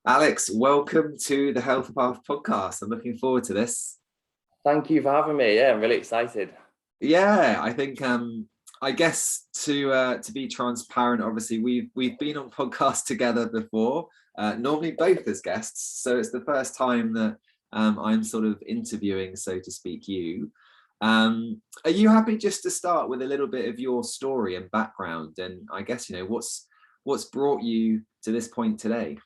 Alex, welcome to the Health Path podcast. I'm looking forward to this. Thank you for having me. Yeah, I'm really excited. Yeah, I think I guess to be transparent, obviously we've been on podcasts together before, normally both as guests. So it's the first time that I'm sort of interviewing, so to speak, you. Are you happy just to start with a little bit of your story and background, and I guess what's brought you to this point today?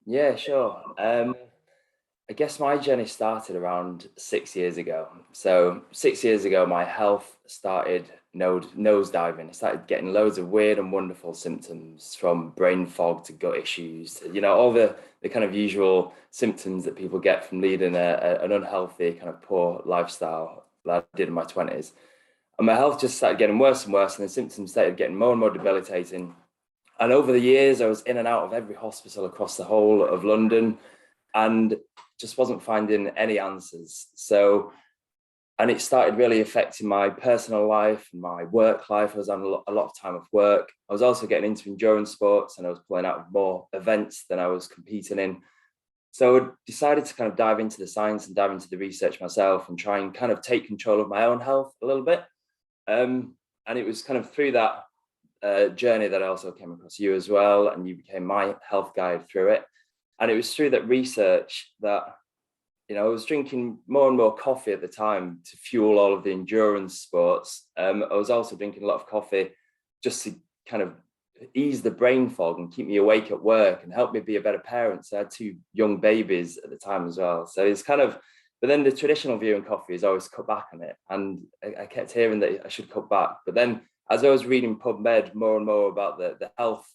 Yeah, sure. I guess my journey started around 6 years ago. So 6 years ago, my health started nosediving. I started getting loads of weird and wonderful symptoms, from brain fog to gut issues, all the kind of usual symptoms that people get from leading an unhealthy, kind of poor lifestyle that I did in my 20s. And my health just started getting worse and worse, and the symptoms started getting more and more debilitating. And over the years, I was in and out of every hospital across the whole of London and just wasn't finding any answers. And it started really affecting my personal life and my work life. I was on a lot of time off work. I was also getting into endurance sports, and I was pulling out of more events than I was competing in. So I decided to kind of dive into the science and dive into the research myself and try and kind of take control of my own health a little bit. And it was kind of through that journey that I also came across you as well, and you became my health guide through it. And it was through that research that I was drinking more and more coffee at the time to fuel all of the endurance sports. I was also drinking a lot of coffee just to kind of ease the brain fog and keep me awake at work and help me be a better parent. So I had two young babies at the time as well. So it's kind of, but then the traditional view in coffee is always cut back on it. And I kept hearing that I should cut back. But then as I was reading PubMed more and more about the health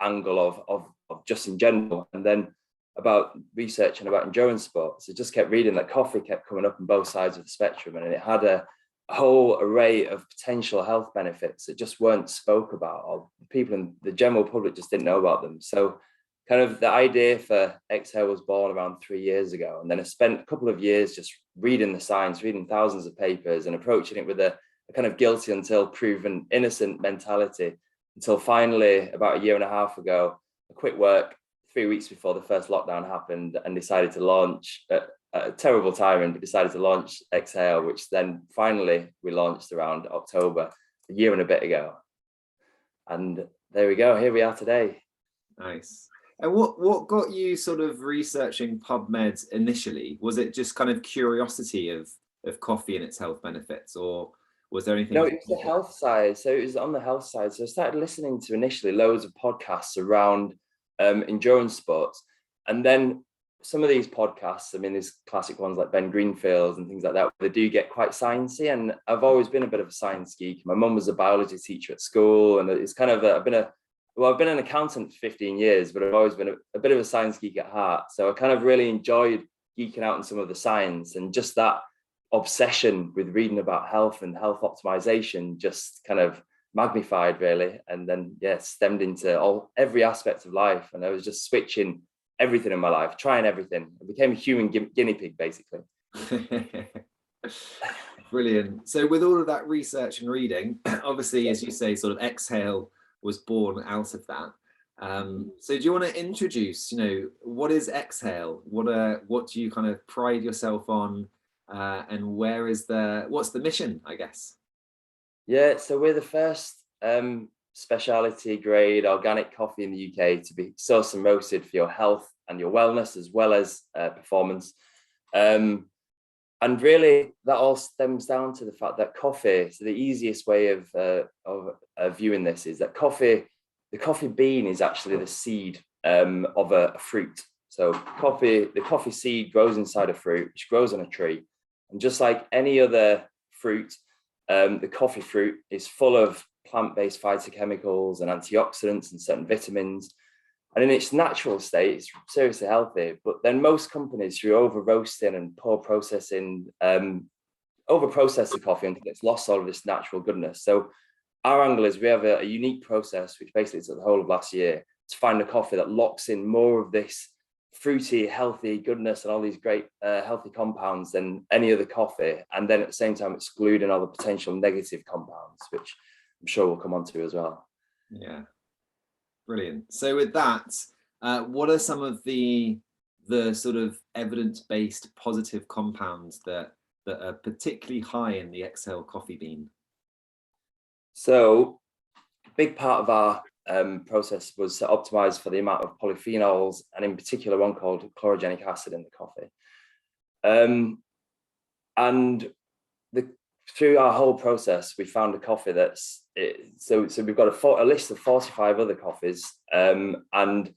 angle of just in general, and then about research and about endurance sports, I just kept reading that coffee kept coming up on both sides of the spectrum, and it had a whole array of potential health benefits that just weren't spoke about, or people in the general public just didn't know about them. So kind of the idea for Exhale was born around 3 years ago. And then I spent a couple of years just reading the science, reading thousands of papers and approaching it with a kind of guilty until proven innocent mentality, until finally about a year and a half ago, I quit work 3 weeks before the first lockdown happened and decided to launch a terrible timing, but decided to launch Exhale, which then finally we launched around October, a year and a bit ago. And there we go. Here we are today. Nice. And what got you sort of researching PubMed initially? Was it just kind of curiosity of coffee and its health benefits, or was there anything? No, it was the health side. So it was on the health side. So I started listening to initially loads of podcasts around endurance sports. And then some of these podcasts, I mean, there's classic ones like Ben Greenfield's and things like that, they do get quite sciencey. And I've always been a bit of a science geek. My mum was a biology teacher at school, and it's kind of, I've been an accountant for 15 years, but I've always been a bit of a science geek at heart. So I kind of really enjoyed geeking out on some of the science, and just that obsession with reading about health and health optimization just kind of magnified really, and then stemmed into every aspect of life. And I was just switching everything in my life, trying everything. I became a human guinea pig basically. Brilliant. So with all of that research and reading, obviously, as you say, sort of Exhale was born out of that. So do you want to introduce, what is Exhale? What do you kind of pride yourself on? And what's the mission, I guess? Yeah, so we're the first specialty grade organic coffee in the UK to be sourced and roasted for your health and your wellness, as well as performance. And really, that all stems down to the fact that coffee, so the easiest way of viewing this is that the coffee bean is actually the seed of a fruit. So the coffee seed grows inside a fruit, which grows on a tree. And just like any other fruit, the coffee fruit is full of plant-based phytochemicals and antioxidants and certain vitamins. And in its natural state, it's seriously healthy. But then most companies, through over roasting and poor processing, over process the coffee until it's lost all of this natural goodness. So our angle is we have a unique process, which basically took the whole of last year, to find a coffee that locks in more of this fruity, healthy goodness and all these great healthy compounds than any other coffee. And then at the same time, excluding all the potential negative compounds, which I'm sure we'll come on to as well. Yeah. Brilliant. So with that, What are some of the sort of evidence-based positive compounds that are particularly high in the exhale coffee bean? So a big part of our process was to optimize for the amount of polyphenols, and in particular one called chlorogenic acid in the coffee. And through our whole process, we found a coffee so we've got a list of 45 other coffees, and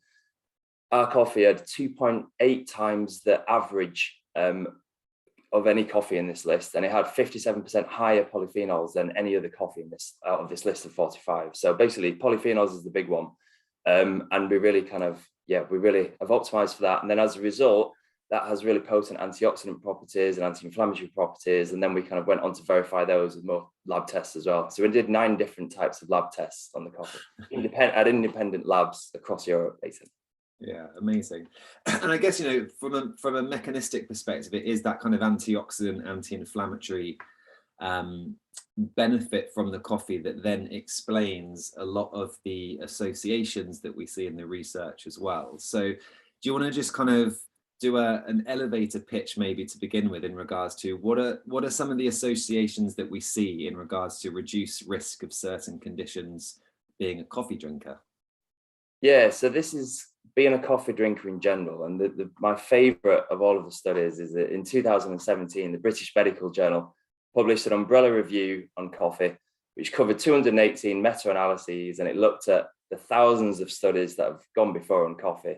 our coffee had 2.8 times the average of any coffee in this list, and it had 57% higher polyphenols than any other coffee out of this list of 45. So basically, polyphenols is the big one, and we really have optimized for that. And then as a result, that has really potent antioxidant properties and anti-inflammatory properties. And then we kind of went on to verify those with more lab tests as well. So we did 9 different types of lab tests on the coffee, at independent labs across Europe, basically. Yeah, amazing. And I guess, from a mechanistic perspective, it is that kind of antioxidant, anti-inflammatory benefit from the coffee that then explains a lot of the associations that we see in the research as well. So do you want to just kind of do an elevator pitch maybe to begin with in regards to what are some of the associations that we see in regards to reduced risk of certain conditions being a coffee drinker? Yeah, so this is being a coffee drinker in general. And my favorite of all of the studies is that in 2017, the British Medical Journal published an umbrella review on coffee, which covered 218 meta-analyses, and it looked at the thousands of studies that have gone before on coffee.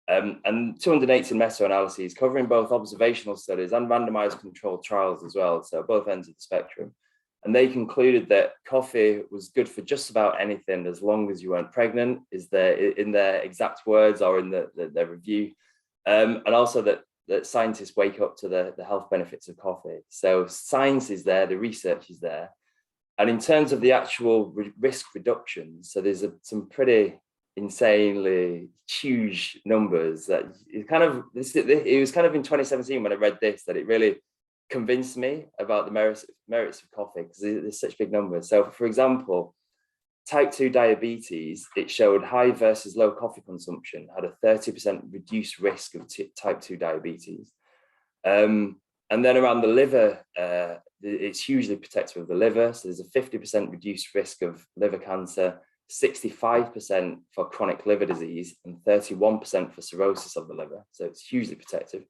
And 218 meta-analyses covering both observational studies and randomized controlled trials as well, so both ends of the spectrum. And they concluded that coffee was good for just about anything as long as you weren't pregnant, in their exact words or in their review. And also that scientists wake up to the health benefits of coffee. So science is there, the research is there. And in terms of the actual risk reduction, so there's some pretty insanely huge numbers that it was kind of in 2017 when I read this that it really convinced me about the merits of coffee, because there's such big numbers. So for example, type 2 diabetes, it showed high versus low coffee consumption had a 30% reduced risk of type 2 diabetes. And then around the liver, it's hugely protective of the liver. So there's a 50% reduced risk of liver cancer, 65% for chronic liver disease, and 31% for cirrhosis of the liver. So it's hugely protective.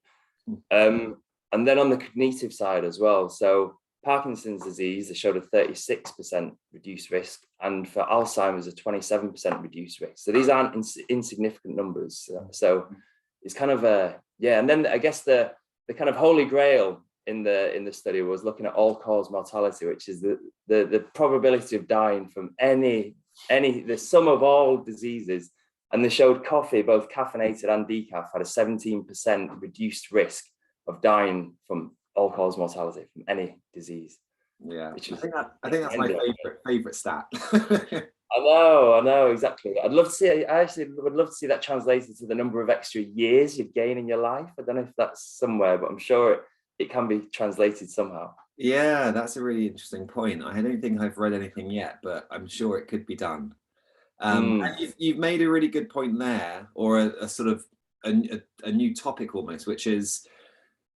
And then on the cognitive side as well, so Parkinson's disease, they showed a 36% reduced risk, and for Alzheimer's, a 27% reduced risk. So these aren't insignificant numbers. So it's kind of and then I guess the kind of holy grail in the study was looking at all-cause mortality, which is the probability of dying from the sum of all diseases. And they showed coffee, both caffeinated and decaf, had a 17% reduced risk of dying from all-cause mortality from any disease. Yeah, I think that's my favorite stat. I know exactly. I actually would love to see that translated to the number of extra years you'd gain in your life. I don't know if that's somewhere, but I'm sure it can be translated somehow. Yeah, that's a really interesting point. I don't think I've read anything yet, but I'm sure it could be done. And you've made a really good point there, or a sort of a new topic almost, which is,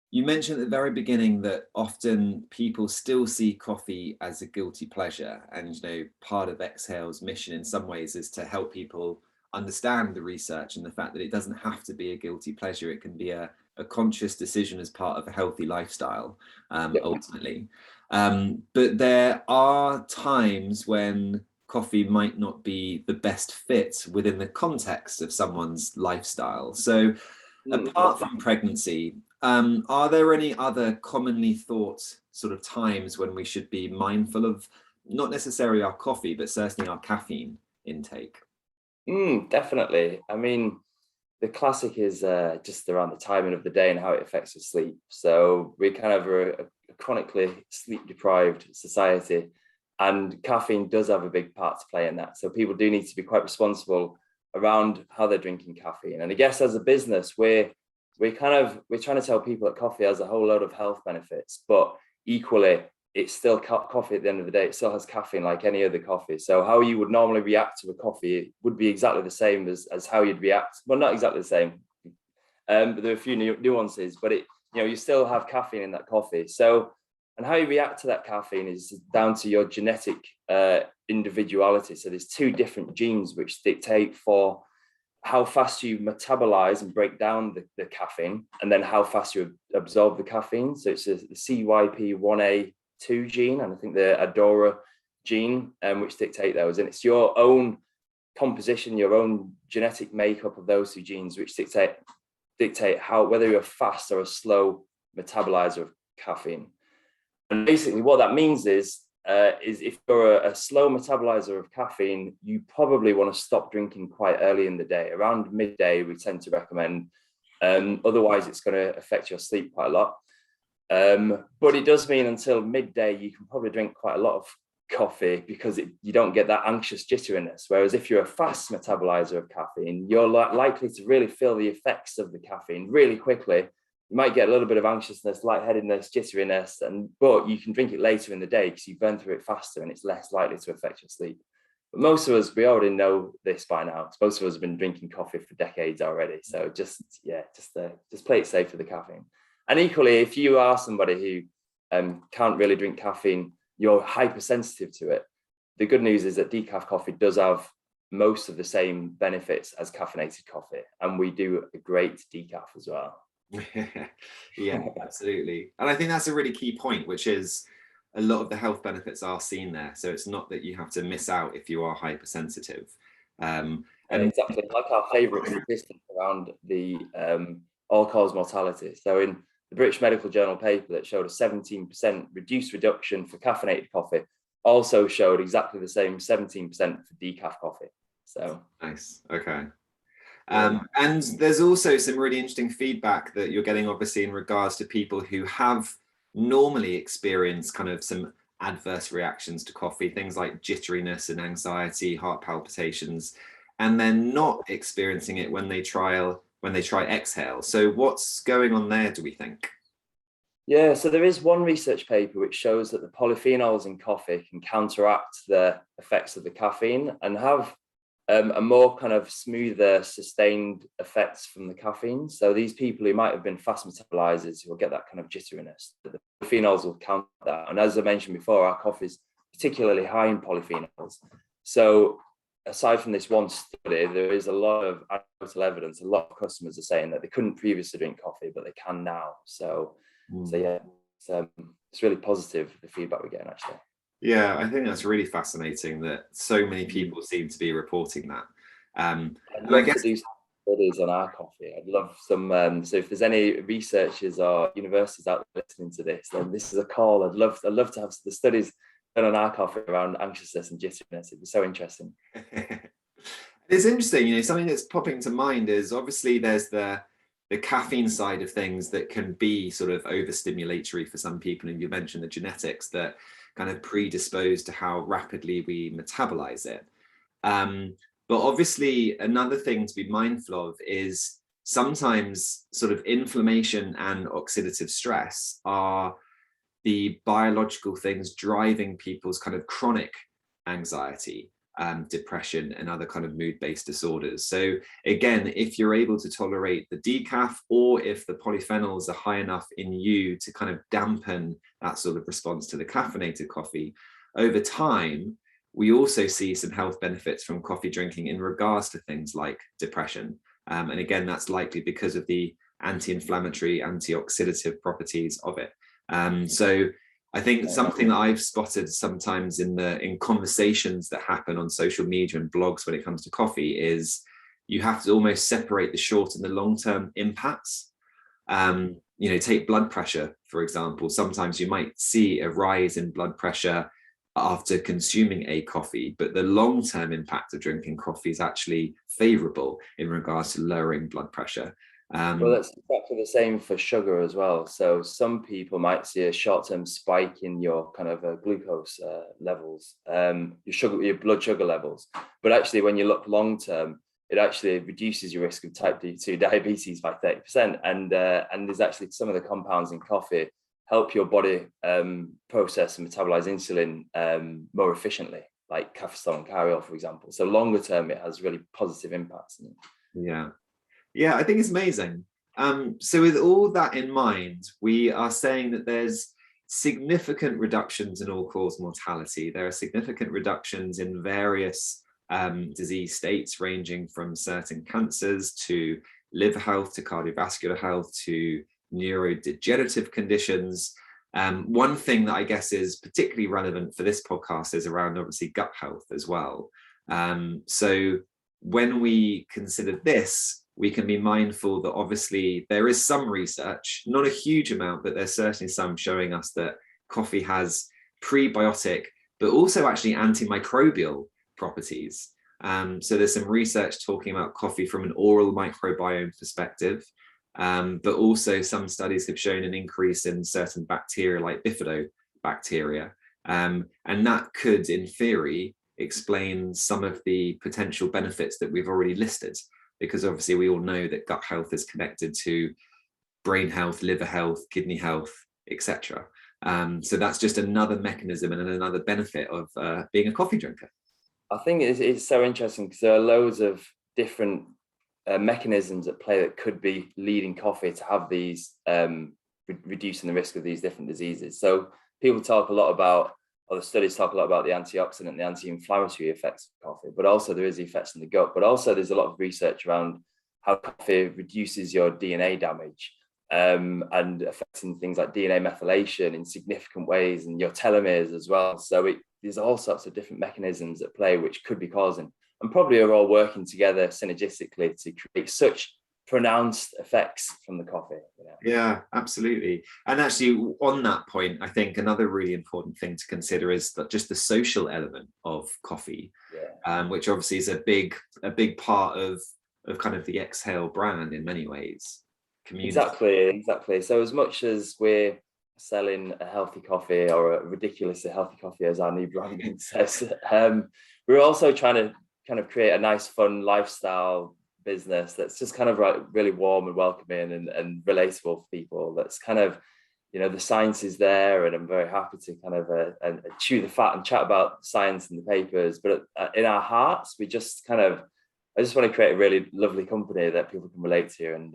you mentioned at the very beginning that often people still see coffee as a guilty pleasure. And, part of Exhale's mission in some ways is to help people understand the research and the fact that it doesn't have to be a guilty pleasure. It can be a conscious decision as part of a healthy lifestyle, ultimately. But there are times when coffee might not be the best fit within the context of someone's lifestyle. So apart from pregnancy, are there any other commonly thought sort of times when we should be mindful of not necessarily our coffee, but certainly our caffeine intake? Definitely. I mean, the classic is just around the timing of the day and how it affects your sleep. So we kind of are a chronically sleep deprived society, and caffeine does have a big part to play in that. So people do need to be quite responsible around how they're drinking caffeine. And I guess as a business, we're trying to tell people that coffee has a whole load of health benefits, but equally it's still coffee at the end of the day. It still has caffeine like any other coffee. So how you would normally react to a coffee would be exactly the same as how you'd react. Well, not exactly the same, but there are a few nuances, but you still have caffeine in that coffee. So, and how you react to that caffeine is down to your genetic individuality. So there's two different genes which dictate for how fast you metabolize and break down the caffeine, and then how fast you absorb the caffeine. So it's the CYP1A2 gene, and I think the ADORA gene, which dictate those. And it's your own composition, your own genetic makeup of those two genes, which dictate how, whether you're a fast or a slow metabolizer of caffeine. And basically what that means is if you're a slow metabolizer of caffeine, you probably want to stop drinking quite early in the day. Around midday, we tend to recommend. Otherwise, it's going to affect your sleep quite a lot. But it does mean until midday, you can probably drink quite a lot of coffee because you don't get that anxious jitteriness. Whereas if you're a fast metabolizer of caffeine, you're likely to really feel the effects of the caffeine really quickly. You might get a little bit of anxiousness, lightheadedness, jitteriness, but you can drink it later in the day because you burn through it faster and it's less likely to affect your sleep. But most of us, we already know this by now. Most of us have been drinking coffee for decades already. So just play it safe with the caffeine. And equally, if you are somebody who can't really drink caffeine, you're hypersensitive to it. The good news is that decaf coffee does have most of the same benefits as caffeinated coffee, and we do a great decaf as well. Yeah, absolutely. And I think that's a really key point, which is a lot of the health benefits are seen there. So it's not that you have to miss out if you are hypersensitive. And exactly, like our favourite statistic around the all-cause mortality. So in the British Medical Journal paper that showed a 17% reduced reduction for caffeinated coffee, also showed exactly the same 17% for decaf coffee. So nice. Okay. And there's also some really interesting feedback that you're getting, obviously, in regards to people who have normally experienced kind of some adverse reactions to coffee, things like jitteriness and anxiety, heart palpitations, and then not experiencing it when they try Exhale. So what's going on there, do we think? Yeah, so there is one research paper which shows that the polyphenols in coffee can counteract the effects of the caffeine and have a more kind of smoother, sustained effects from the caffeine. So these people who might have been fast metabolizers will get that kind of jitteriness. The polyphenols will counter that. And as I mentioned before, our coffee is particularly high in polyphenols. So aside from this one study, there is a lot of anecdotal evidence. A lot of customers are saying that they couldn't previously drink coffee, but they can now. So yeah, it's really positive, the feedback we're getting, actually. Yeah, I think that's really fascinating that so many people seem to be reporting that. I'd love to do some studies on our coffee. I'd love some. So if there's any researchers or universities out there listening to this, then this is a call. I'd love to have the studies done on our coffee around anxiousness and jitteriness. It'd be so interesting. It's interesting, something that's popping to mind is obviously there's the caffeine side of things that can be sort of overstimulatory for some people, and you mentioned the genetics that kind of predisposed to how rapidly we metabolize it. But obviously another thing to be mindful of is sometimes sort of inflammation and oxidative stress are the biological things driving people's kind of chronic anxiety, depression, and other kind of mood-based disorders. So again, if you're able to tolerate the decaf, or if the polyphenols are high enough in you to kind of dampen that sort of response to the caffeinated coffee, over time, we also see some health benefits from coffee drinking in regards to things like depression. And again, that's likely because of the anti-inflammatory, antioxidative properties of it. So I think something that I've spotted sometimes in conversations that happen on social media and blogs when it comes to coffee is you have to almost separate the short and the long-term impacts. Take blood pressure, for example. Sometimes you might see a rise in blood pressure after consuming a coffee, but the long-term impact of drinking coffee is actually favorable in regards to lowering blood pressure. Well, that's exactly the same for sugar as well. So some people might see a short-term spike in your kind of glucose levels, your blood sugar levels. But actually, when you look long-term, it actually reduces your risk of type 2 diabetes by 30%. And there's actually some of the compounds in coffee help your body process and metabolize insulin more efficiently, like cafestol and carriol, for example. So longer term, it has really positive impacts. Yeah, I think it's amazing. So with all that in mind, we are saying that there's significant reductions in all-cause mortality. There are significant reductions in various disease states, ranging from certain cancers to liver health, to cardiovascular health, to neurodegenerative conditions. One thing that I guess is particularly relevant for this podcast is around obviously gut health as well. So when we consider this, we can be mindful that obviously there is some research, not a huge amount, but there's certainly some showing us that coffee has prebiotic, but also actually antimicrobial properties. So there's some research talking about coffee from an oral microbiome perspective, but also some studies have shown an increase in certain bacteria like bifidobacteria. And that could, in theory, explain some of the potential benefits that we've already listed, because obviously we all know that gut health is connected to brain health, liver health, kidney health, etc. So that's just another mechanism and another benefit of being a coffee drinker. I think it's so interesting because there are loads of different mechanisms at play that could be leading coffee to have these reducing the risk of these different diseases. So people talk a lot about, or the studies talk a lot about the antioxidant, the anti-inflammatory effects of coffee, but also there is the effects in the gut, but also there's a lot of research around how coffee reduces your DNA damage and affecting things like DNA methylation in significant ways, and your telomeres as well. So there's all sorts of different mechanisms at play which could be causing, and probably are all working together synergistically to create such pronounced effects from the coffee. Yeah, absolutely. And actually on that point, I think another really important thing to consider is that just the social element of coffee, which obviously is a big part of kind of the Exhale brand in many ways. Community. Exactly. So as much as we're selling a healthy coffee, or a ridiculously healthy coffee, as our new branding says, we're also trying to kind of create a nice, fun lifestyle business that's just kind of really warm and welcoming and relatable for people. That's kind of, the science is there, and I'm very happy to kind of chew the fat and chat about science in the papers. But in our hearts, I just want to create a really lovely company that people can relate to, and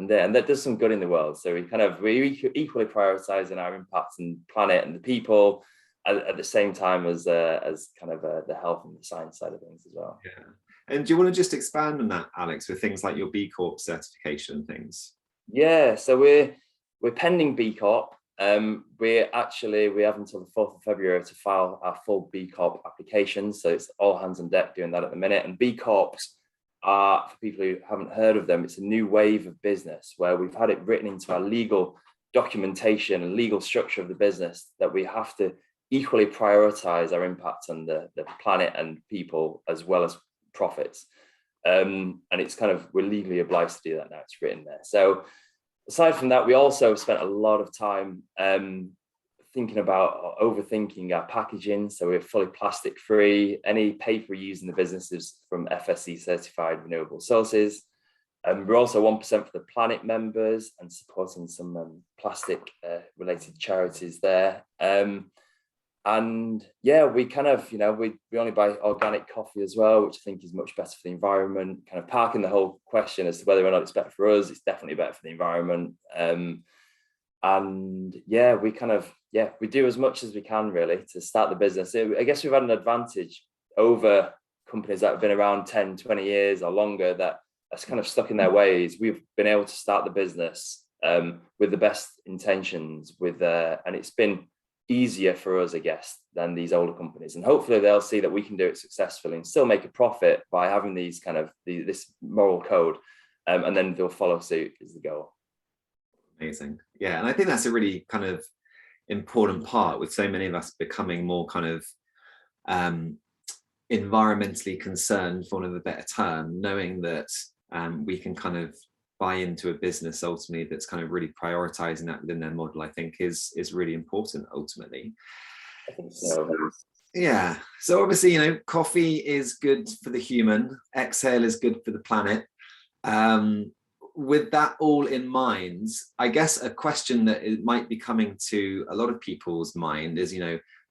that does some good in the world. So we equally prioritizing our impact and planet and the people at the same time as kind of the health and the science side of things as well. Yeah. And do you want to just expand on that, Alex, with things like your B Corp certification and things? Yeah, so we're pending B Corp. We have until the 4th of February to file our full B Corp application. So it's all hands on deck doing that at the minute. And B Corps are, for people who haven't heard of them, it's a new wave of business where we've had it written into our legal documentation and legal structure of the business that we have to equally prioritize our impact on the planet and people as well as profits. And it's we're legally obliged to do that now. It's written there. So aside from that, we also spent a lot of time thinking about or overthinking our packaging. So we're fully plastic free. Any paper used in the business is from FSC certified renewable sources. We're also 1% for the planet members and supporting some plastic related charities there. And yeah, we we only buy organic coffee as well, which I think is much better for the environment. Kind of parking the whole question as to whether or not it's better for us, it's definitely better for the environment. And yeah, we do as much as we can really to start the business. I guess we've had an advantage over companies that have been around 10, 20 years or longer that's kind of stuck in their ways. We've been able to start the business with the best intentions, and it's been easier for us, I guess, than these older companies. And hopefully they'll see that we can do it successfully and still make a profit by having these this moral code, and then they'll follow suit is the goal. Amazing. Yeah, and I think that's a really kind of important part, with so many of us becoming more kind of environmentally concerned, for want of a better term, knowing that we can kind of buy into a business ultimately that's kind of really prioritizing that within their model, I think is really important ultimately. I think so. Yeah. So obviously, coffee is good for the human. Exhale is good for the planet. with that all in mind, I guess a question that it might be coming to a lot of people's mind is,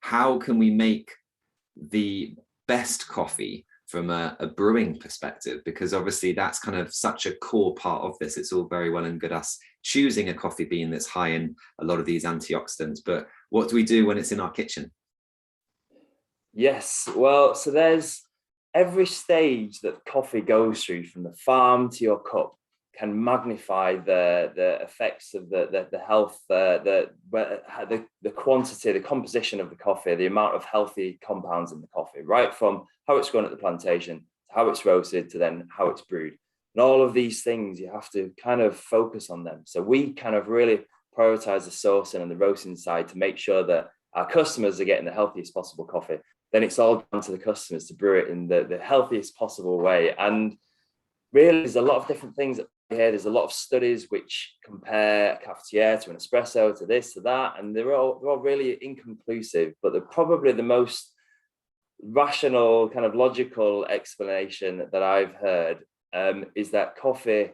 how can we make the best coffee from a brewing perspective? Because obviously that's kind of such a core part of this. It's all very well and good us choosing a coffee bean that's high in a lot of these antioxidants, but what do we do when it's in our kitchen? Yes, well, so there's every stage that coffee goes through, from the farm to your cup, can magnify the effects of the health, the quantity, the composition of the coffee, the amount of healthy compounds in the coffee, right from how it's grown at the plantation, to how it's roasted, to then how it's brewed. And all of these things, you have to kind of focus on them. So we kind of really prioritize the sourcing and the roasting side to make sure that our customers are getting the healthiest possible coffee. Then it's all down to the customers to brew it in the healthiest possible way. And really, there's a lot of different things here. There's a lot of studies which compare a cafetiere to an espresso, to this, to that, and they're all really inconclusive. But they're probably the most rational, kind of logical explanation that I've heard is that coffee,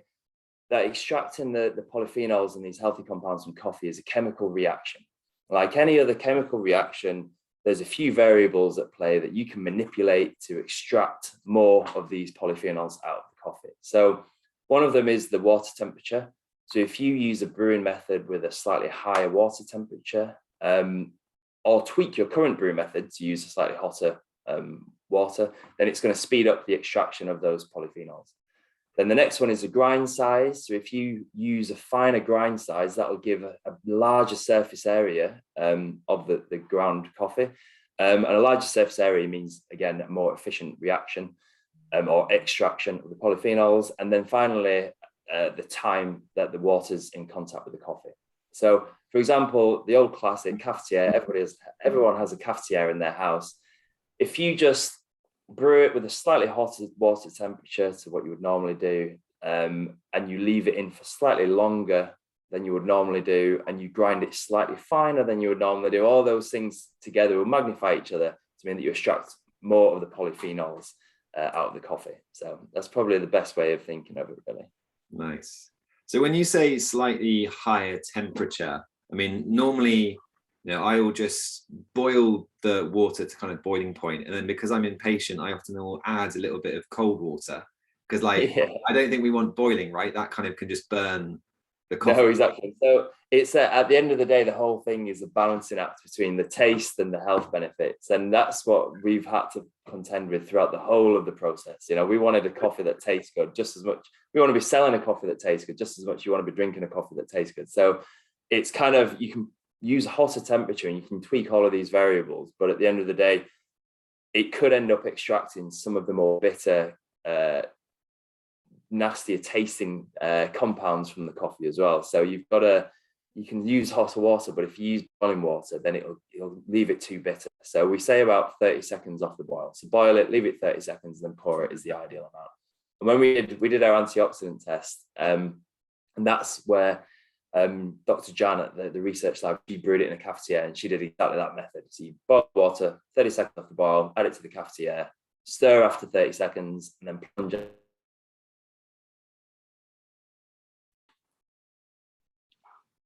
that extracting the polyphenols and these healthy compounds from coffee is a chemical reaction. Like any other chemical reaction, there's a few variables at play that you can manipulate to extract more of these polyphenols out of the coffee. So one of them is the water temperature. So if you use a brewing method with a slightly higher water temperature, or tweak your current brewing method to use a slightly hotter water, then it's going to speed up the extraction of those polyphenols. Then the next one is the grind size. So if you use a finer grind size, that will give a larger surface area of the ground coffee. And a larger surface area means, again, a more efficient reaction or extraction of the polyphenols. And then finally, the time that the water's in contact with the coffee. So, for example, the old classic cafetiere, everyone has a cafetiere in their house. If you just brew it with a slightly hotter water temperature to what you would normally do, and you leave it in for slightly longer than you would normally do, and you grind it slightly finer than you would normally do, all those things together will magnify each other to mean that you extract more of the polyphenols out of the coffee. So that's probably the best way of thinking of it, really. Nice. So when you say slightly higher temperature, I mean, normally, I will just boil the water to kind of boiling point, and then because I'm impatient, I often will add a little bit of cold water because, I don't think we want boiling, right? That kind of can just burn the coffee. No, exactly. So it's at the end of the day, the whole thing is a balancing act between the taste and the health benefits, and that's what we've had to contend with throughout the whole of the process. We wanted a coffee that tastes good just as much. We want to be selling a coffee that tastes good just as much. You want to be drinking a coffee that tastes good. So it's kind of, you can use a hotter temperature and you can tweak all of these variables, but at the end of the day, it could end up extracting some of the more bitter, nastier tasting compounds from the coffee as well. So you can use hotter water, but if you use boiling water, then it'll leave it too bitter. So we say about 30 seconds off the boil. So boil it, leave it 30 seconds, and then pour it is the ideal amount. And when we did our antioxidant test, and that's where Dr. Jan at the research lab, she brewed it in a cafetiere, and she did exactly that method. So you boil water, 30 seconds off the boil, add it to the cafetiere, stir after 30 seconds, and then plunge it.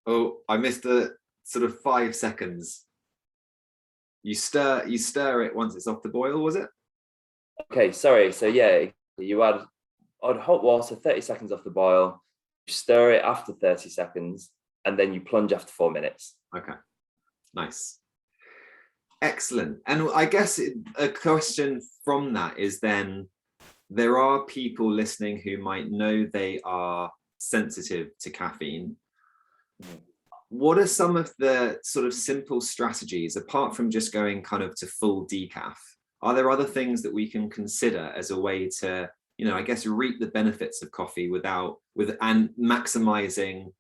Oh, I missed the sort of 5 seconds. You stir it once it's off the boil, was it? Okay, sorry. So yeah, you add hot water, 30 seconds off the boil, you stir it after 30 seconds, and then you plunge after 4 minutes. Okay, nice. Excellent. And I guess a question from that is then, there are people listening who might know they are sensitive to caffeine. What are some of the sort of simple strategies, apart from just going kind of to full decaf? Are there other things that we can consider as a way to, I guess, reap the benefits of coffee and maximizing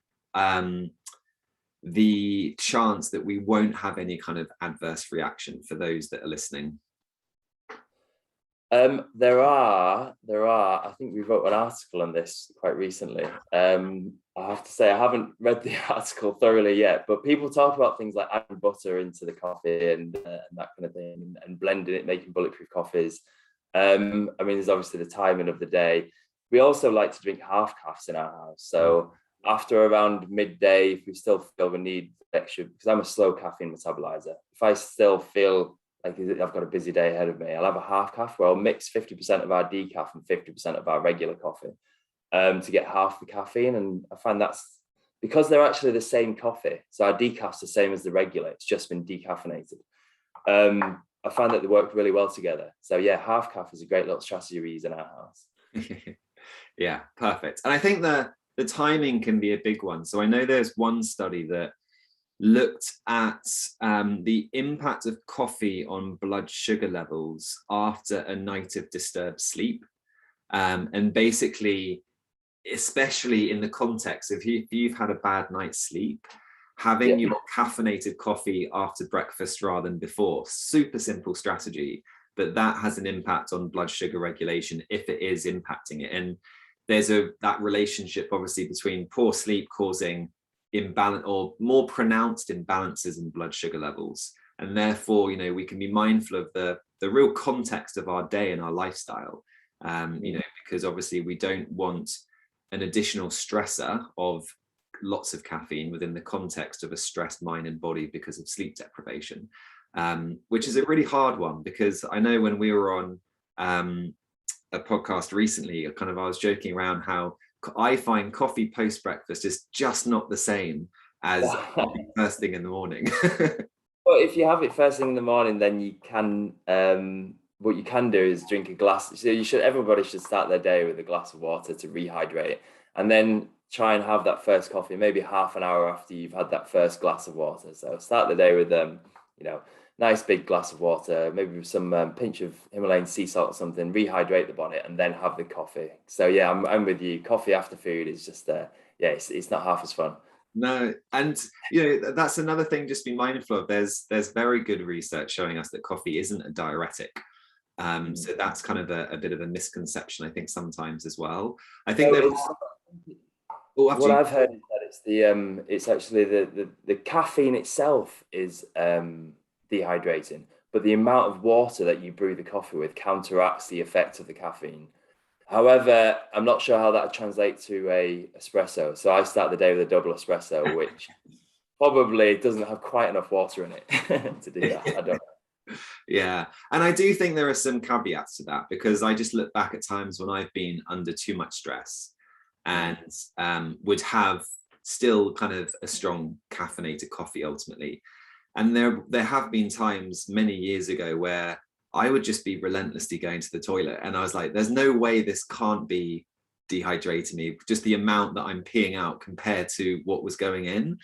the chance that we won't have any kind of adverse reaction for those that are listening? There are. I think we wrote an article on this quite recently. I have to say I haven't read the article thoroughly yet, but people talk about things like adding butter into the coffee and that kind of thing, and blending it, making bulletproof coffees. There's obviously the timing of the day. we also like to drink half caffs in our house. So after around midday, if we still feel we need extra, because I'm a slow caffeine metabolizer, if I still feel like I've got a busy day ahead of me, I'll have a half caff where I'll mix 50% of our decaf and 50% of our regular coffee to get half the caffeine. And I find that's because they're actually the same coffee. So our decaf's the same as the regular, it's just been decaffeinated. I find that they work really well together. So yeah, half caff is a great little strategy we use in our house. Yeah, perfect. And I think the timing can be a big one. So I know there's one study that looked at the impact of coffee on blood sugar levels after a night of disturbed sleep. And basically, especially in the context of if you've had a bad night's sleep, having your caffeinated coffee after breakfast rather than before, super simple strategy, but that has an impact on blood sugar regulation if it is impacting it. And there's that relationship obviously between poor sleep causing imbalance or more pronounced imbalances in blood sugar levels. And therefore, we can be mindful of the real context of our day and our lifestyle, because obviously we don't want an additional stressor of lots of caffeine within the context of a stressed mind and body because of sleep deprivation, which is a really hard one, because I know when we were on a podcast recently, I was joking around how I find coffee post breakfast is just not the same as first thing in the morning. Well, if you have it first thing in the morning, then you can what you can do is drink a glass. So everybody should start their day with a glass of water to rehydrate, and then try and have that first coffee maybe half an hour after you've had that first glass of water. So start the day with nice big glass of water, maybe with some pinch of Himalayan sea salt or something, rehydrate the body, and then have the coffee. So yeah, I'm with you. Coffee after food is just it's not half as fun. No, and that's another thing just be mindful of. There's very good research showing us that coffee isn't a diuretic. So that's kind of a bit of a misconception, I think, sometimes as well. I think what I've heard is that it's actually the caffeine itself is dehydrating, but the amount of water that you brew the coffee with counteracts the effect of the caffeine. However, I'm not sure how that translates to a espresso. So I start the day with a double espresso, which probably doesn't have quite enough water in it to do that. I don't know. Yeah, and I do think there are some caveats to that, because I just look back at times when I've been under too much stress and would have still kind of a strong caffeinated coffee ultimately. And there have been times many years ago where I would just be relentlessly going to the toilet, and I was like, there's no way this can't be dehydrating me, just the amount that I'm peeing out compared to what was going in.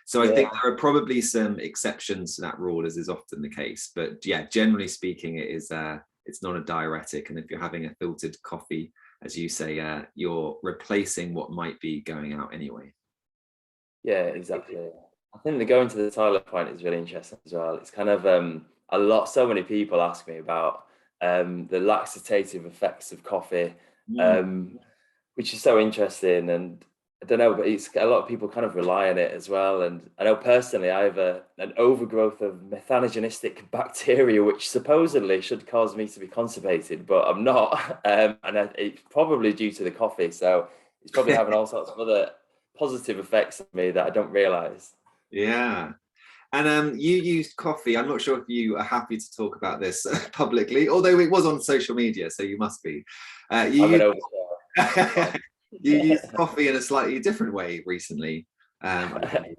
So I think there are probably some exceptions to that rule, as is often the case. But yeah, generally speaking, it's not a diuretic. And if you're having a filtered coffee, as you say, you're replacing what might be going out anyway. Yeah, exactly. I think the going to the toilet point is really interesting as well. It's kind of so many people ask me about the laxative effects of coffee, which is so interesting. And I don't know, but it's a lot of people kind of rely on it as well. And I know personally, I have an overgrowth of methanogenistic bacteria, which supposedly should cause me to be constipated, but I'm not. And it's probably due to the coffee. So it's probably having all sorts of other positive effects on me that I don't realize. Yeah. And you used coffee. I'm not sure if you are happy to talk about this publicly, although it was on social media, so you must be. You used coffee in a slightly different way recently. I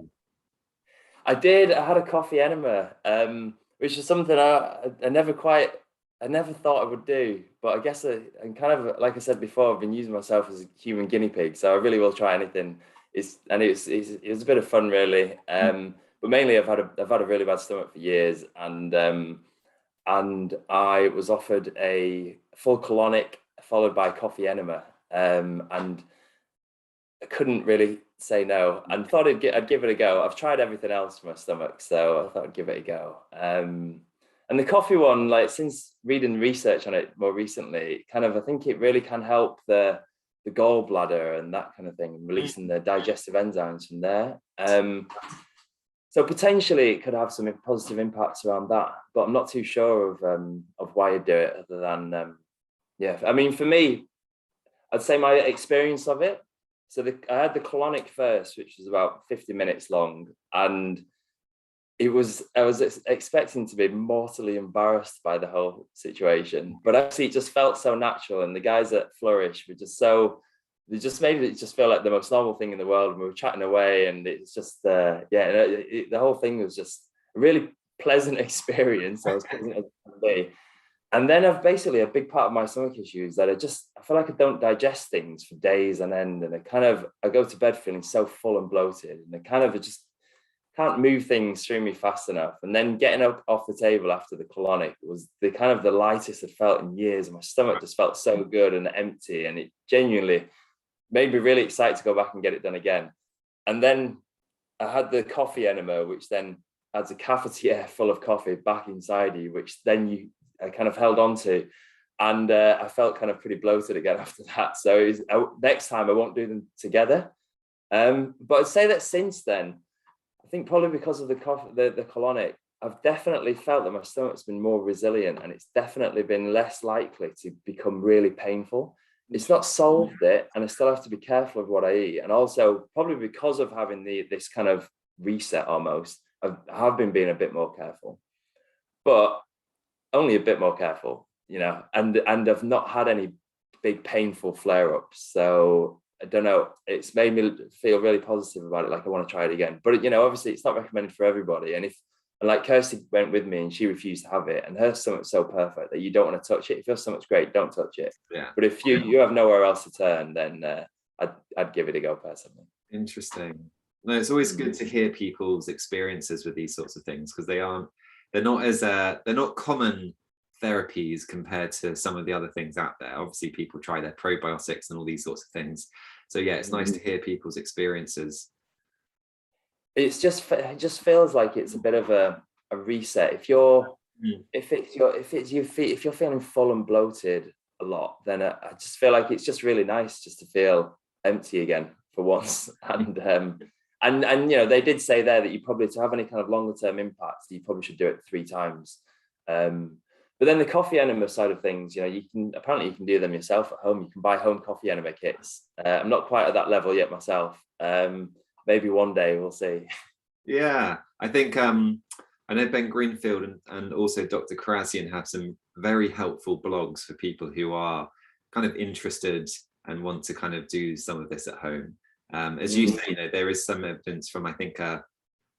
did. I had a coffee enema, which is something I never thought I would do. But I guess and kind of like I said before, I've been using myself as a human guinea pig, so I really will try anything. It was a bit of fun, really. But mainly, I've had a really bad stomach for years, and I was offered a full colonic followed by coffee enema, and I couldn't really say no, and thought I'd give it a go. I've tried everything else for my stomach, so I thought I'd give it a go. And the coffee one, like since reading research on it more recently, I think it really can help the gallbladder and that kind of thing, releasing the digestive enzymes from there. So potentially it could have some positive impacts around that, but I'm not too sure of why you do it, other than I mean, for me, I'd say my experience of it. So I had the colonic first, which was about 50 minutes long, and I was expecting to be mortally embarrassed by the whole situation, but actually it just felt so natural. And the guys at Flourish were just they just made it just feel like the most normal thing in the world. And we were chatting away, and it's just, the whole thing was just a really pleasant experience. I was pleasant as it could be. And then I've basically, a big part of my stomach issue is that I feel like I don't digest things for days on end. And I go to bed feeling so full and bloated, and I just can't move things through me fast enough. And then getting up off the table after the colonic was the lightest I'd felt in years. And my stomach just felt so good and empty. And it genuinely made me really excited to go back and get it done again. And then I had the coffee enema, which then adds a cafetiere full of coffee back inside you, which then I kind of held on to. And I felt kind of pretty bloated again after that. So next time I won't do them together. But I'd say that since then, I think probably because of the colonic, I've definitely felt that my stomach's been more resilient, and it's definitely been less likely to become really painful. It's not solved it, and I still have to be careful of what I eat. And also probably because of having this kind of reset almost, I have been being a bit more careful, but only a bit more careful, and I've not had any big painful flare-ups. So I don't know, it's made me feel really positive about it. Like I want to try it again, but obviously it's not recommended for everybody. And like Kirsty went with me and she refused to have it, and her stomach's so perfect that you don't want to touch it. If your stomach's great, don't touch it. Yeah. But if you have nowhere else to turn, then I'd give it a go personally. Interesting. No, it's always good to hear people's experiences with these sorts of things, because they're not common therapies compared to some of the other things out there. Obviously people try their probiotics and all these sorts of things. So yeah, it's nice to hear people's experiences. It just feels like it's a bit of a reset. If you're feeling full and bloated a lot, then I just feel like it's just really nice just to feel empty again for once. And they did say there that you probably, to have any kind of longer term impacts, you probably should do it 3 times. But then the coffee enema side of things, you can do them yourself at home. You can buy home coffee enema kits. I'm not quite at that level yet myself. Maybe one day, we'll see. Yeah, I think I know Ben Greenfield and also Dr. Karazian have some very helpful blogs for people who are kind of interested and want to kind of do some of this at home. As you say, there is some evidence from, I think, a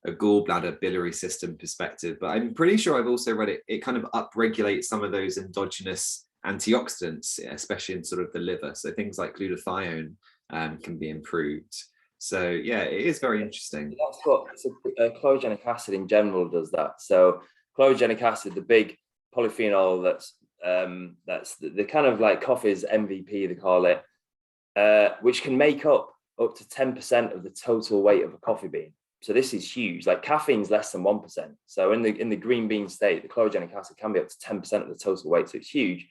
gallbladder biliary system perspective, but I'm pretty sure I've also read it kind of upregulates some of those endogenous antioxidants, especially in sort of the liver. So things like glutathione can be improved. So yeah, it is very interesting. That's what chlorogenic acid in general does that. So chlorogenic acid, the big polyphenol that's the kind of like coffee's MVP, they call it, which can make up to 10% of the total weight of a coffee bean. So this is huge. Like caffeine's less than 1%. So in the green bean state, the chlorogenic acid can be up to 10% of the total weight. So it's huge.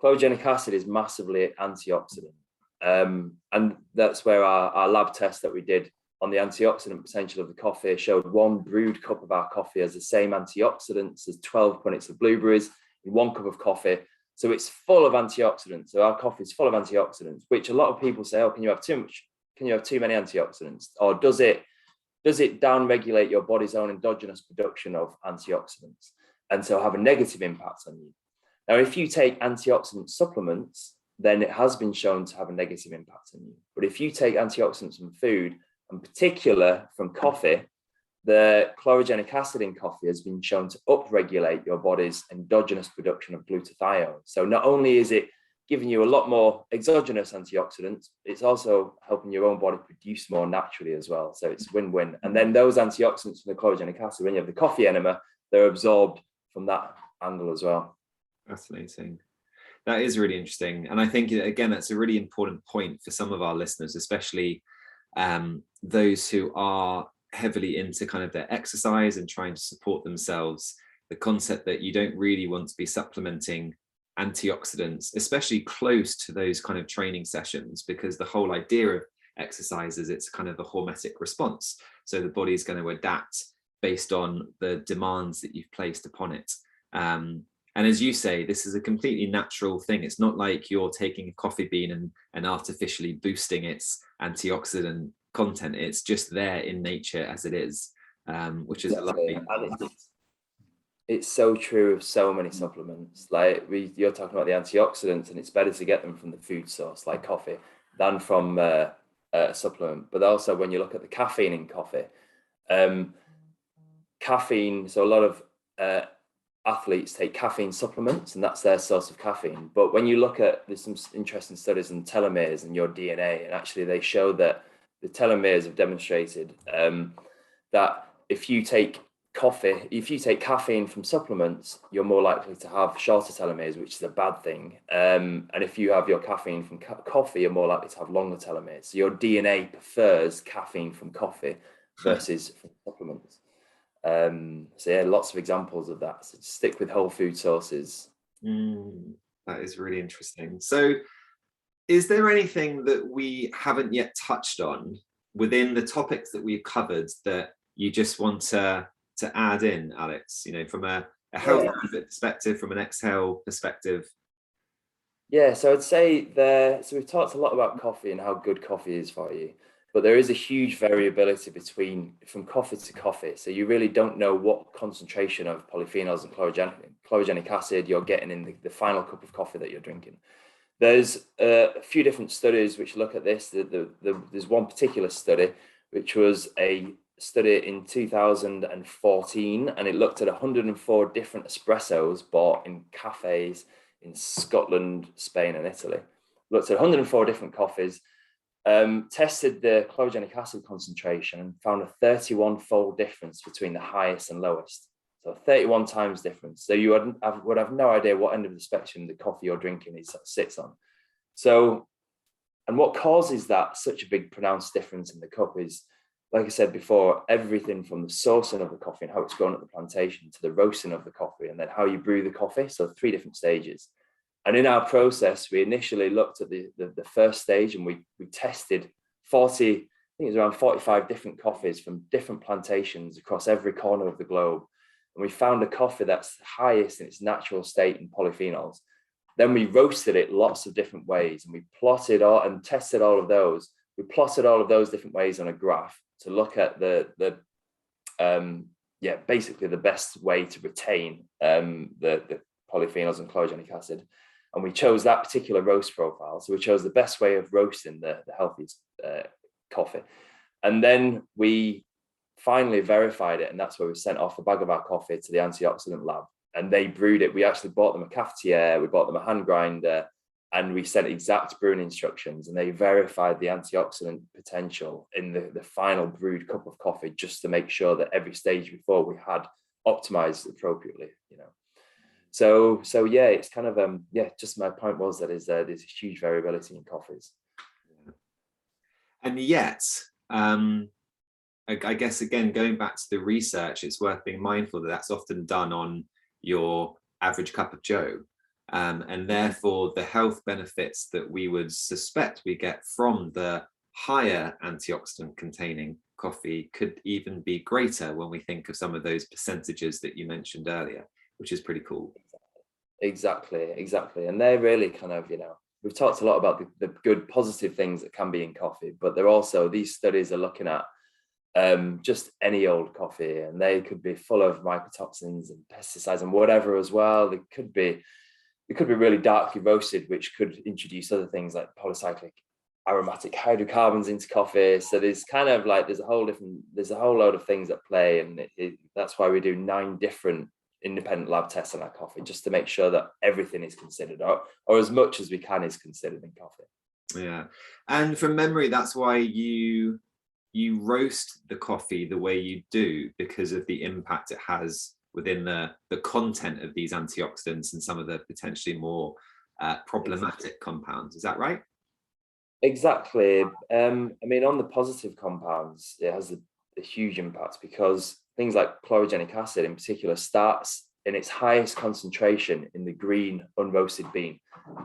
Chlorogenic acid is massively antioxidant. And that's where our lab test that we did on the antioxidant potential of the coffee showed 1 brewed cup of our coffee has the same antioxidants as 12 punts of blueberries in 1 cup of coffee. So it's full of antioxidants. So our coffee is full of antioxidants, which a lot of people say, oh, can you have too much? Can you have too many antioxidants? Or does it down-regulate your body's own endogenous production of antioxidants and so have a negative impact on you? Now, if you take antioxidant supplements, then it has been shown to have a negative impact on you. But if you take antioxidants from food, in particular from coffee, the chlorogenic acid in coffee has been shown to upregulate your body's endogenous production of glutathione. So not only is it giving you a lot more exogenous antioxidants, it's also helping your own body produce more naturally as well. So it's win-win. And then those antioxidants from the chlorogenic acid, when you have the coffee enema, they're absorbed from that angle as well. Fascinating. That is really interesting. And I think, again, that's a really important point for some of our listeners, especially those who are heavily into kind of their exercise and trying to support themselves. The concept that you don't really want to be supplementing antioxidants, especially close to those kind of training sessions, because the whole idea of exercise is it's kind of a hormetic response. So the body is going to adapt based on the demands that you've placed upon it. And as you say, this is a completely natural thing. It's not like you're taking a coffee bean and artificially boosting its antioxidant content. It's just there in nature as it is, which is Exactly. a lovely. It's so true of so many supplements. Like you're talking about the antioxidants, and it's better to get them from the food source, like coffee, than from a supplement. But also, when you look at the caffeine in coffee, caffeine. So a lot of athletes take caffeine supplements, and that's their source of caffeine. But when you look at, there's some interesting studies on telomeres and your DNA, and actually they show that the telomeres have demonstrated that if you take caffeine from supplements, you're more likely to have shorter telomeres, which is a bad thing. And if you have your caffeine from coffee, you're more likely to have longer telomeres. So your DNA prefers caffeine from coffee versus from supplements. So yeah, lots of examples of that. So stick with whole food sources. That is really interesting. So is there anything that we haven't yet touched on within the topics that we've covered that you just want to add in, Alex, from a health perspective, from an exhale perspective? Yeah, so I'd say so we've talked a lot about coffee and how good coffee is for you, but there is a huge variability from coffee to coffee. So you really don't know what concentration of polyphenols and chlorogenic acid you're getting in the final cup of coffee that you're drinking. There's a few different studies which look at this. There's one particular study, which was a study in 2014, and it looked at 104 different espressos bought in cafes in Scotland, Spain, and Italy. Looked at 104 different coffees, tested the chlorogenic acid concentration, and found a 31-fold difference between the highest and lowest. So 31 times difference. So you would have no idea what end of the spectrum the coffee you're drinking sits on. So, and what causes that such a big pronounced difference in the cup is, like I said before, everything from the sourcing of the coffee and how it's grown at the plantation to the roasting of the coffee, and then how you brew the coffee. So 3 different stages. And in our process, we initially looked at the first stage, and we tested 40, I think it was around 45 different coffees from different plantations across every corner of the globe. And we found a coffee that's highest in its natural state in polyphenols. Then we roasted it lots of different ways, and we plotted all and tested all of those. We plotted all of those different ways on a graph to look at basically the best way to retain the polyphenols and chlorogenic acid. And we chose that particular roast profile. So we chose the best way of roasting the healthiest coffee. And then we finally verified it. And that's where we sent off a bag of our coffee to the antioxidant lab. And they brewed it. We actually bought them a cafetiere, we bought them a hand grinder, and we sent exact brewing instructions, and they verified the antioxidant potential in the final brewed cup of coffee, just to make sure that every stage before we had optimized appropriately, So yeah, it's kind of just my point was that there's a huge variability in coffees. And yet, I guess, again, going back to the research, it's worth being mindful that that's often done on your average cup of joe. And therefore, the health benefits that we would suspect we get from the higher antioxidant containing coffee could even be greater when we think of some of those percentages that you mentioned earlier, which is pretty cool. Exactly. And they're really kind of, we've talked a lot about the good, positive things that can be in coffee, but they're also, these studies are looking at just any old coffee, and they could be full of mycotoxins and pesticides and whatever as well. They could be really darkly roasted, which could introduce other things like polycyclic aromatic hydrocarbons into coffee. So there's kind of like there's a whole load of things at play, and that's why we do 9 different independent lab tests on our coffee, just to make sure that everything is considered, or as much as we can is considered in coffee. Yeah, and from memory, that's why you roast the coffee the way you do, because of the impact it has within the content of these antioxidants and some of the potentially more problematic compounds. Is that right? Exactly. I mean, on the positive compounds, it has a huge impact, because things like chlorogenic acid in particular starts in its highest concentration in the green unroasted bean.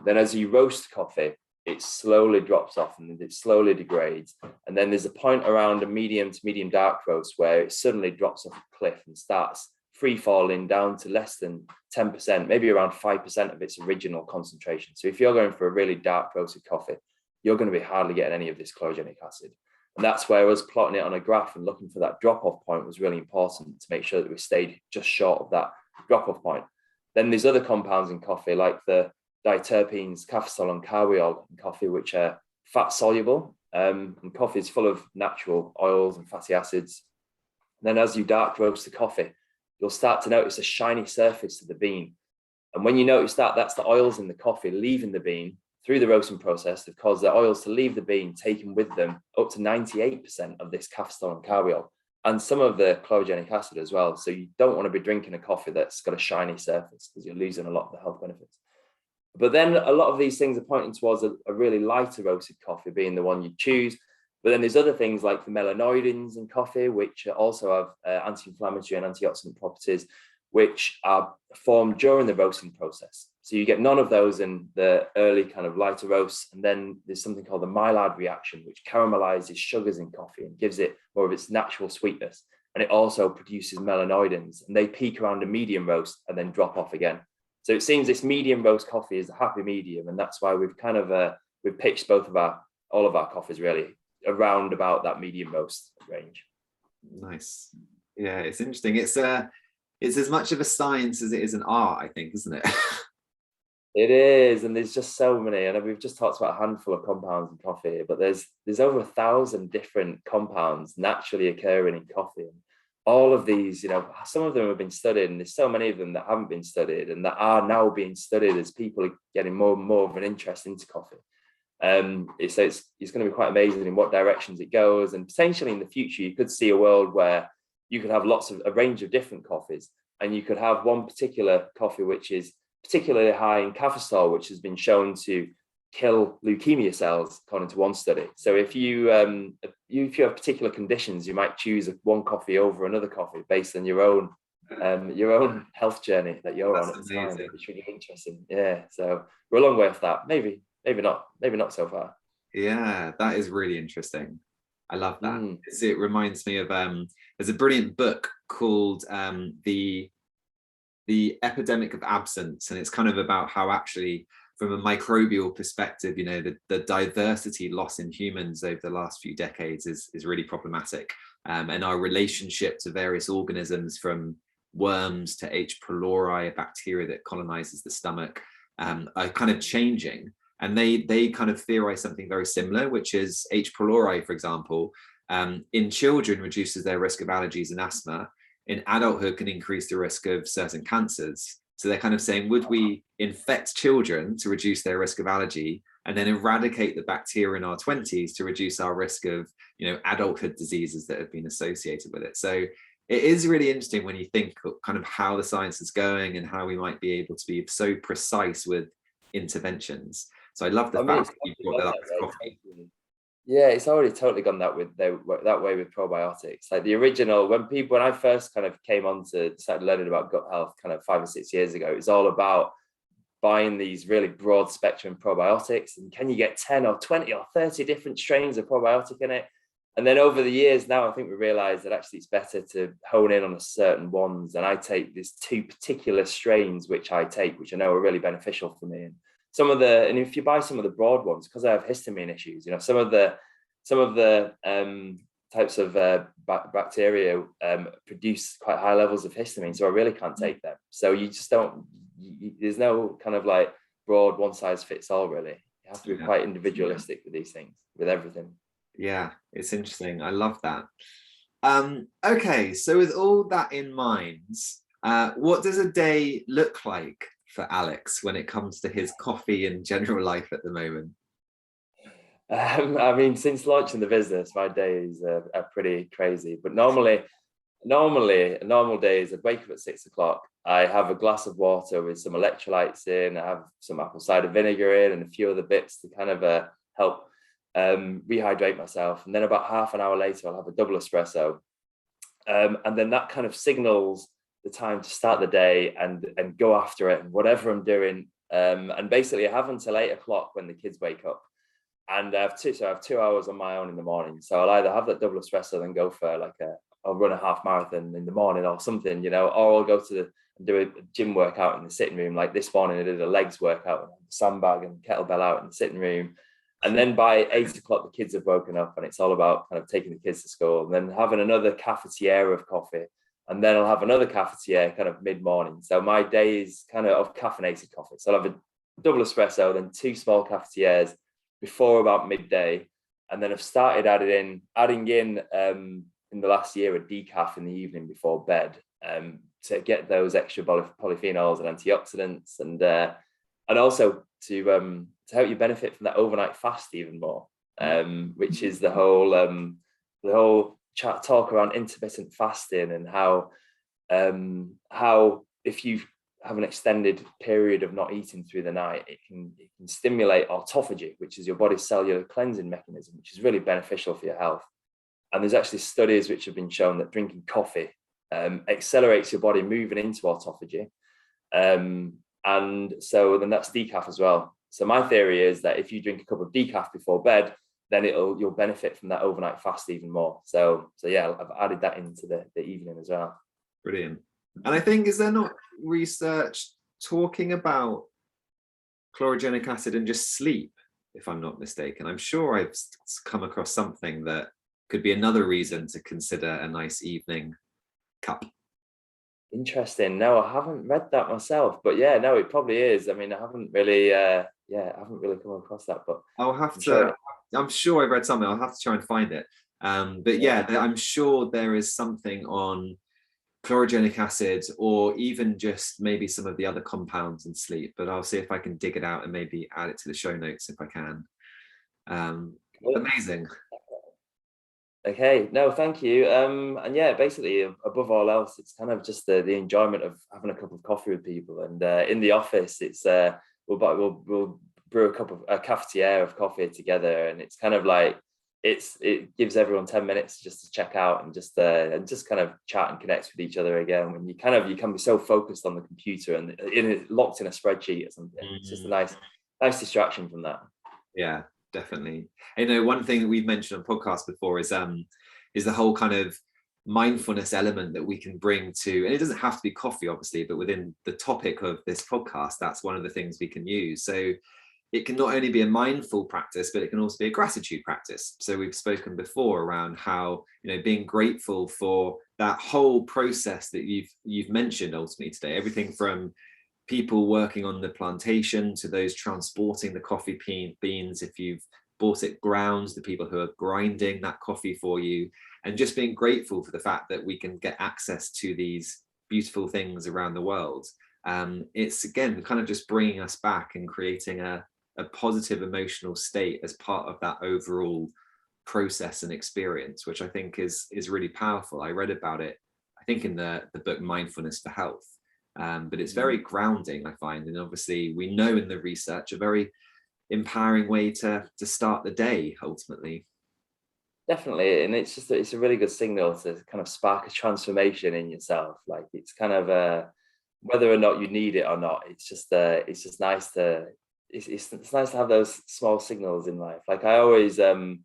Then as you roast coffee, it slowly drops off and it slowly degrades. And then there's a point around a medium to medium dark roast where it suddenly drops off a cliff and starts free falling down to less than 10%, maybe around 5% of its original concentration. So if you're going for a really dark roasted coffee, you're going to be hardly getting any of this chlorogenic acid. And that's where us plotting it on a graph and looking for that drop-off point was really important to make sure that we stayed just short of that drop-off point. Then there's other compounds in coffee, like the diterpenes, cafesol and carbiol in coffee, which are fat soluble. And coffee is full of natural oils and fatty acids. And then as you dark roast the coffee, you'll start to notice a shiny surface to the bean. And when you notice that, that's the oils in the coffee leaving the bean through the roasting process. They've caused the oils to leave the bean, taking with them up to 98% of this cafesol and carbiol, and some of the chlorogenic acid as well. So you don't want to be drinking a coffee that's got a shiny surface, because you're losing a lot of the health benefits. But then a lot of these things are pointing towards a really lighter roasted coffee being the one you choose. But then there's other things like the melanoidins in coffee, which also have anti-inflammatory and antioxidant properties, which are formed during the roasting process. So you get none of those in the early kind of lighter roasts. And then there's something called the Maillard reaction, which caramelizes sugars in coffee and gives it more of its natural sweetness. And it also produces melanoidins, and they peak around a medium roast and then drop off again. So it seems this medium roast coffee is a happy medium. And that's why we've kind of, we've pitched all of our coffees really around about that medium roast range. Nice. Yeah, it's interesting. It's as much of a science as it is an art, I think, isn't it? It is, and there's just so many. And we've just talked about a handful of compounds in coffee, but there's over 1,000 different compounds naturally occurring in coffee. And all of these, some of them have been studied, and there's so many of them that haven't been studied and that are now being studied as people are getting more and more of an interest into coffee. It's going to be quite amazing in what directions it goes, and potentially in the future you could see a world where you could have a range of different coffees, and you could have one particular coffee which is particularly high in cafesol, which has been shown to kill leukemia cells, according to one study. So if you have particular conditions, you might choose one coffee over another coffee based on your own health journey that you're on at the time, which is really interesting. Yeah, so we're a long way off that. Maybe not so far. Yeah, that is really interesting. I love that. It reminds me of there's a brilliant book called the Epidemic of Absence, and it's kind of about how actually from a microbial perspective, the diversity loss in humans over the last few decades is really problematic, and our relationship to various organisms, from worms to H. pylori, a bacteria that colonizes the stomach, are kind of changing. And they kind of theorize something very similar, which is H. pylori, for example, in children reduces their risk of allergies and asthma. In adulthood can increase the risk of certain cancers. So they're kind of saying, would we infect children to reduce their risk of allergy, and then eradicate the bacteria in our 20s to reduce our risk of, adulthood diseases that have been associated with it? So it is really interesting when you think kind of how the science is going and how we might be able to be so precise with interventions. So I love the fact that you brought that up with coffee. Yeah, it's already totally gone that way with probiotics. Like the original, when I first kind of started learning about gut health kind of 5 or 6 years ago, it was all about buying these really broad spectrum probiotics, and can you get 10 or 20 or 30 different strains of probiotic in it? And then over the years now, I think we realize that actually it's better to hone in on a certain ones. And I take these 2 particular strains, which I know are really beneficial for me. And if you buy some of the broad ones, because I have histamine issues, some of the types of bacteria produce quite high levels of histamine, so I really can't take them. So you just don't. There's no kind of like broad one size fits all. Really, you have to be quite individualistic with these things, with everything. Yeah, it's interesting. I love that. Okay, so with all that in mind, what does a day look like for Alex when it comes to his coffee and general life at the moment? I mean, since launching the business, my days are pretty crazy. But normally, a normal day is I'd wake up at 6 o'clock. I have a glass of water with some electrolytes in. I have some apple cider vinegar in and a few other bits to kind of help rehydrate myself. And then about half an hour later, I'll have a double espresso. And then that kind of signals the time to start the day and go after it and whatever I'm doing. And basically I have until 8 o'clock when the kids wake up. And I have 2 hours on my own in the morning. So I'll either have that double espresso, then go for like I'll run a half marathon in the morning or something, or I'll go to do a gym workout in the sitting room. Like this morning, I did a legs workout, sandbag and kettlebell out in the sitting room. And then by 8 o'clock, the kids have woken up and it's all about kind of taking the kids to school and then having another cafetiere of coffee. And then I'll have another cafetiere kind of mid-morning. So my day is kind of caffeinated coffee. So I'll have a double espresso, then 2 small cafetieres before about midday. And then I've started adding in the last year a decaf in the evening before bed to get those extra polyphenols and antioxidants and also to help you benefit from that overnight fast even more, which is the whole talk around intermittent fasting and how if you have an extended period of not eating through the night, it can stimulate autophagy, which is your body's cellular cleansing mechanism, which is really beneficial for your health. And there's actually studies which have been shown that drinking coffee accelerates your body moving into autophagy. And so then that's decaf as well. So my theory is that if you drink a cup of decaf before bed, then you'll benefit from that overnight fast even more. So yeah, I've added that into the evening as well. Brilliant. And I think, is there not research talking about chlorogenic acid and just sleep, if I'm not mistaken? I'm sure I've come across something that could be another reason to consider a nice evening cup. Interesting. No, I haven't read that myself, but yeah, no, it probably is. I mean, I haven't really come across that, but I'll have to. I'm sure I've read something. I'll have to try and find it. But yeah, I'm sure there is something on chlorogenic acid, or even just maybe some of the other compounds in sleep. But I'll see if I can dig it out and maybe add it to the show notes if I can. Amazing. Okay, no, thank you. And yeah, basically, above all else, it's kind of just the enjoyment of having a cup of coffee with people. And in the office, it's we'll brew a cafetiere of coffee together, and it's kind of like it gives everyone 10 minutes just to check out and just kind of chat and connect with each other again. When you can be so focused on the computer and locked in a spreadsheet or something. It's just a nice distraction from that. Yeah. Definitely. One thing that we've mentioned on podcasts before is the whole kind of mindfulness element that we can bring to, and it doesn't have to be coffee, obviously, but within the topic of this podcast, that's one of the things we can use. So it can not only be a mindful practice, but it can also be a gratitude practice. So we've spoken before around how, being grateful for that whole process that you've mentioned ultimately today, everything from people working on the plantation to those transporting the coffee beans, if you've bought it ground, the people who are grinding that coffee for you, and just being grateful for the fact that we can get access to these beautiful things around the world. It's again kind of just bringing us back and creating a positive emotional state as part of that overall process and experience, which I think is really powerful. I read about it, I think, in the book Mindfulness for Health. But it's very grounding, I find, and obviously we know in the research a very empowering way to start the day ultimately. Definitely, and it's a really good signal to kind of spark a transformation in yourself. Like it's kind of whether or not you need it or not, it's just nice to it's nice to have those small signals in life. Like I always when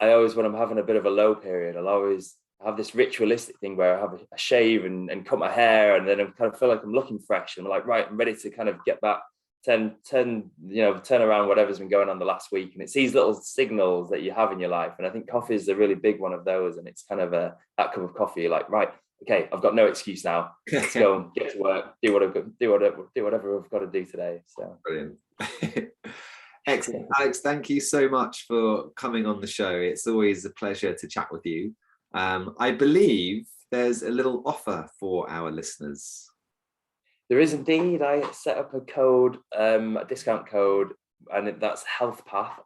I'm having a bit of a low period, I'll always have this ritualistic thing where I have a shave and cut my hair, and then I kind of feel like I'm looking fresh and I'm like, right, I'm ready to kind of get back, turn around whatever's been going on the last week. And it's these little signals that you have in your life, and I think coffee is a really big one of those. And it's kind of that cup of coffee, like, right, okay, I've got no excuse now. Let's go and get to work, do whatever I've got to do today. So brilliant. Excellent. Alex, thank you so much for coming on the show. It's always a pleasure to chat with you. I believe there's a little offer for our listeners. There is indeed. I set up a code, a discount code, and that's Health Path.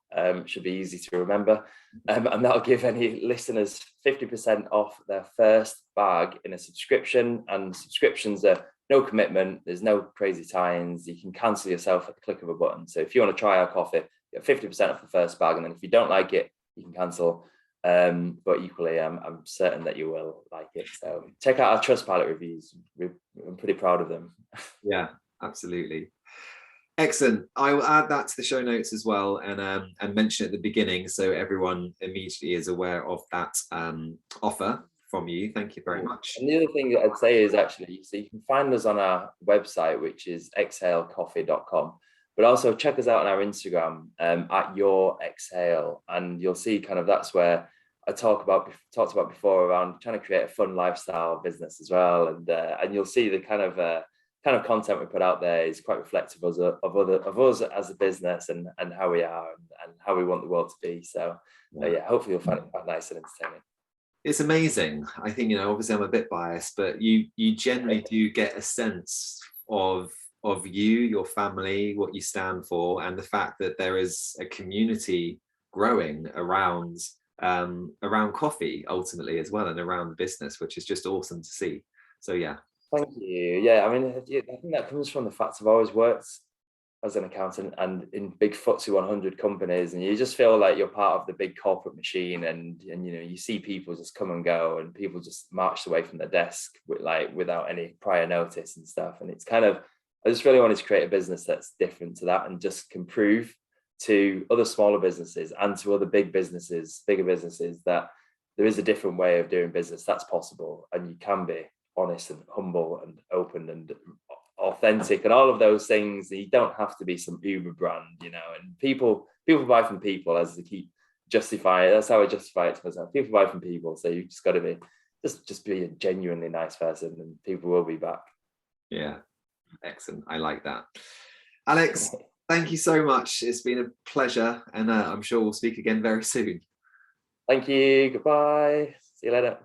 Should be easy to remember. And that'll give any listeners 50% off their first bag in a subscription. And subscriptions are no commitment. There's no crazy tie-ins. You can cancel yourself at the click of a button. So if you want to try our coffee, you get 50% off the first bag. And then if you don't like it, you can cancel. But equally, I'm certain that you will like it. So check out our Trustpilot reviews. I'm pretty proud of them. Yeah, absolutely. Excellent. I will add that to the show notes as well, and mention at the beginning so everyone immediately is aware of that offer from you. Thank you very much. And the other thing that I'd say is actually, so you can find us on our website, which is exhalecoffee.com, but also check us out on our Instagram at Your Exhale, and you'll see kind of that's where I talked about before around trying to create a fun lifestyle business as well, and you'll see the kind of content we put out there is quite reflective of us as a business and how we are and how we want the world to be. So yeah, hopefully you'll find it quite nice and entertaining. It's amazing. I think, obviously I'm a bit biased, but you generally do get a sense of you, your family, what you stand for, and the fact that there is a community growing around coffee ultimately as well, and around the business, which is just awesome to see. So yeah. Thank you. Yeah, I mean, I think that comes from the fact I've always worked as an accountant and in big FTSE 100 companies, and you just feel like you're part of the big corporate machine, and you see people just come and go, and people just marched away from their desk without any prior notice and stuff. And it's kind of, I just really wanted to create a business that's different to that and just can prove to other smaller businesses and to other bigger businesses that there is a different way of doing business that's possible, and you can be honest and humble and open and authentic and all of those things. You don't have to be some Uber brand, and people buy from people, as they keep justifying it. That's how I justify it to myself. People buy from people, so you just got to be just be a genuinely nice person, and people will be back. Yeah, excellent. I like that. Alex, thank you so much. It's been a pleasure, and I'm sure we'll speak again very soon. Thank you. Goodbye. See you later.